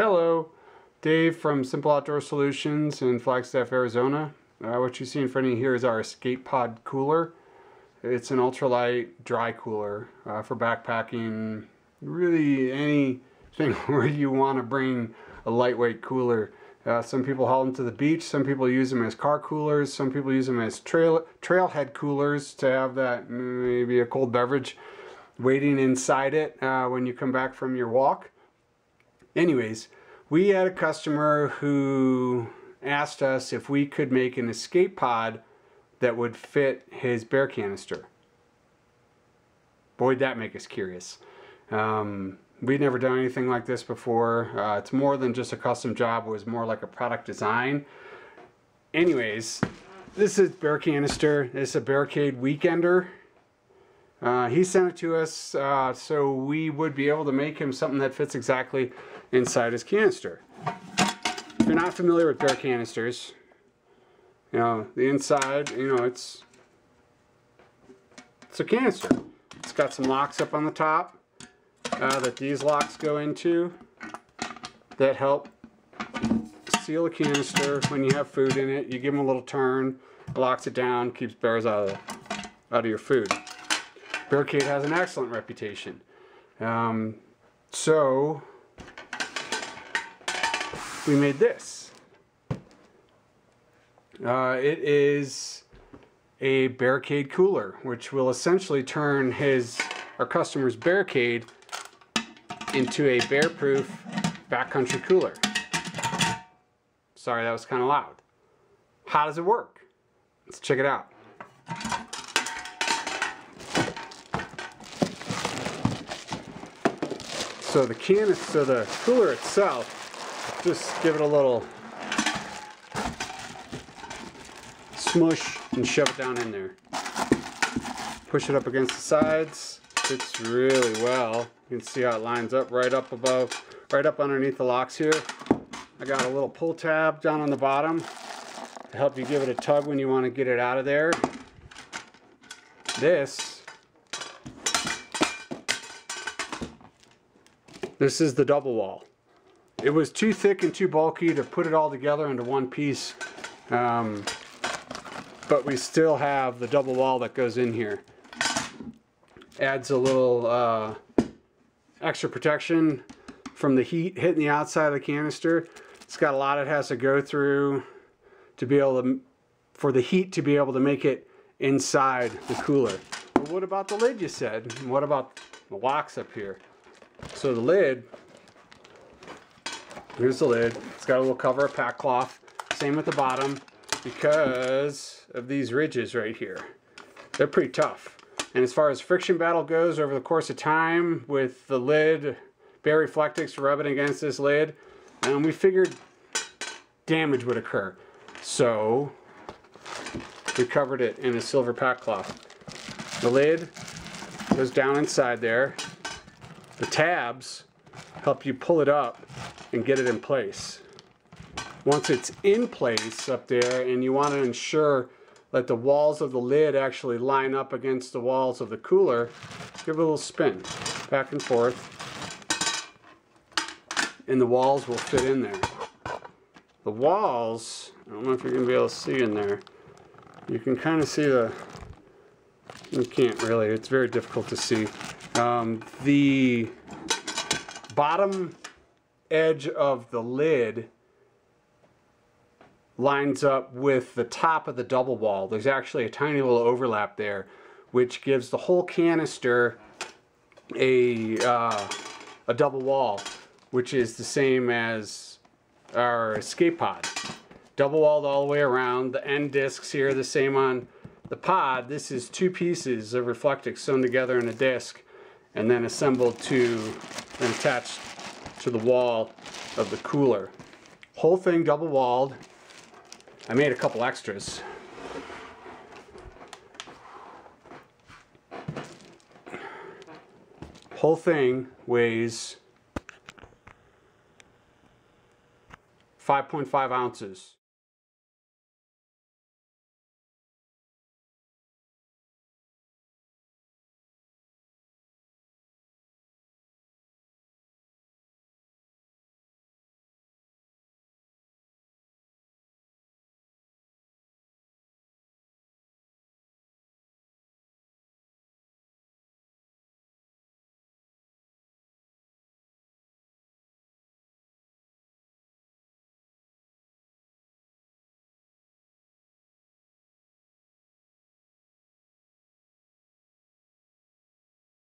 Hello, Dave from Simple Outdoor Solutions in Flagstaff, Arizona. What you see in front of you here is our Escape Pod cooler. It's an ultralight dry cooler for backpacking, really anything where you want to bring a lightweight cooler. Some people haul them to the beach, some people use them as car coolers, some people use them as trailhead coolers to have that maybe a cold beverage waiting inside it when you come back from your walk. Anyways, we had a customer who asked us if we could make an escape pod that would fit his bear canister. Boy, that make us curious. We'd never done anything like this before. It's more than just a custom job. It was more like a product design. Anyways, this is bear canister. It's a Bearikade Weekender. He sent it to us so we would be able to make him something that fits exactly inside his canister. If you're not familiar with bear canisters, you know, the inside, you know, it's a canister. It's got some locks up on the top that these locks go into that help seal the canister when you have food in it. You give them a little turn, locks it down, keeps bears out of your food. Bearikade has an excellent reputation. So we made this. It is a Bearikade cooler, which will essentially turn our customer's Bearikade into a bear-proof backcountry cooler. Sorry, that was kind of loud. How does it work? Let's check it out. So the cooler itself, just give it a little smush and shove it down in there. Push it up against the sides. Fits really well. You can see how it lines up right up above, right up underneath the locks here. I got a little pull tab down on the bottom to help you give it a tug when you want to get it out of there. This is the double wall. It was too thick and too bulky to put it all together into one piece, but we still have the double wall that goes in here. Adds a little extra protection from the heat hitting the outside of the canister. It's got a lot it has to go through to be able to, for the heat to be able to make it inside the cooler. But what about the lid, you said? And what about the locks up here? So the lid, here's the lid. It's got a little cover of pack cloth. Same with the bottom because of these ridges right here. They're pretty tough. And as far as friction battle goes over the course of time with the lid, Bear Reflectix rubbing against this lid, we figured damage would occur. So we covered it in a silver pack cloth. The lid goes down inside there. The tabs help you pull it up and get it in place. Once it's in place up there and you want to ensure that the walls of the lid actually line up against the walls of the cooler, give it a little spin back and forth and the walls will fit in there. The walls, I don't know if you're going to be able to see in there, you can kind of see you can't really, it's very difficult to see. The bottom edge of the lid lines up with the top of the double wall. There's actually a tiny little overlap there, which gives the whole canister a double wall, which is the same as our escape pod. Double walled all the way around. The end discs here are the same on the pod. This is two pieces of Reflectix sewn together in a disc and then assembled and attached to the wall of the cooler. Whole thing double walled. I made a couple extras. Whole thing weighs 5.5 ounces.